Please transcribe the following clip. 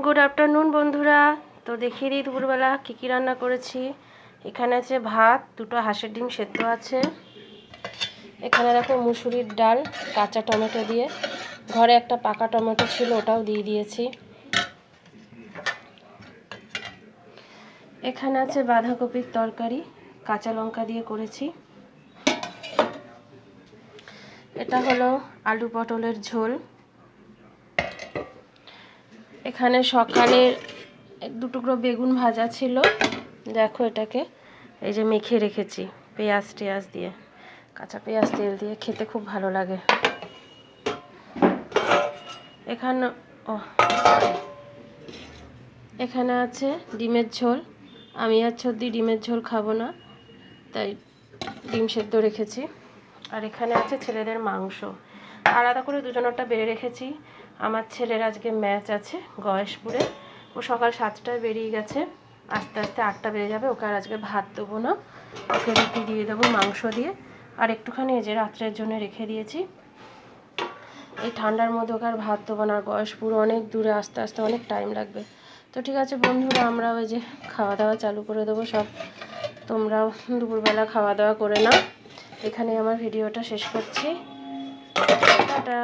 Good afternoon বন্ধুরা। তো দেখিয়ে দিই দুপুরবেলা কী রান্না করেছি। এখানে আছে ভাত, দুটো হাঁসের ডিম সেদ্ধ আছে। এখানে দেখো মুসুরির ডাল কাঁচা টমেটো দিয়ে, ঘরে একটা পাকা টমেটো ছিল ওটাও দিয়ে দিয়েছি। এখানে আছে বাঁধাকপির তরকারি, কাঁচা লঙ্কা দিয়ে করেছি। এটা হলো আলু পটলের ঝোল। এখানে সকালের দু টুকরো বেগুন ভাজা ছিল, দেখো এটাকে এই যে মেখে রেখেছি পেঁয়াজ টেয়াজ দিয়ে, কাঁচা পেঁয়াজ তেল দিয়ে খেতে খুব ভালো লাগে। এখানে আছে ডিমের ঝোল। আমি আর ছর্দি ডিমের ঝোল খাবো না, তাই ডিম সেদ্ধ রেখেছি। আর এখানে আছে ছেলেদের মাংস, আলাদা করে দুজনেরটা বেড়ে রেখেছি। আমার ছেলের আজকে ম্যাচ আছে গয়েশপুরে, ও সকাল 7টায় বেরিয়ে গেছে, আস্তে আস্তে 8টা বেজে যাবে। ওকে আর আজকে ভাত দেবো না, ওকে রুটি দিয়ে দেবো মাংস দিয়ে। আর একটুখানি এই যে রাত্রের জন্য রেখে দিয়েছি। এই ঠান্ডার মধ্যে ওকে আর ভাত দেবো না, গয়েশপুর অনেক দূরে, আস্তে আস্তে অনেক টাইম লাগবে। তো ঠিক আছে বন্ধুরা, আমরা ওই যে খাওয়া দাওয়া চালু করে দেবো সব। তোমরাও দুপুরবেলা খাওয়া দাওয়া করে নাও। এখানে আমার ভিডিওটা শেষ করছি। টাটা।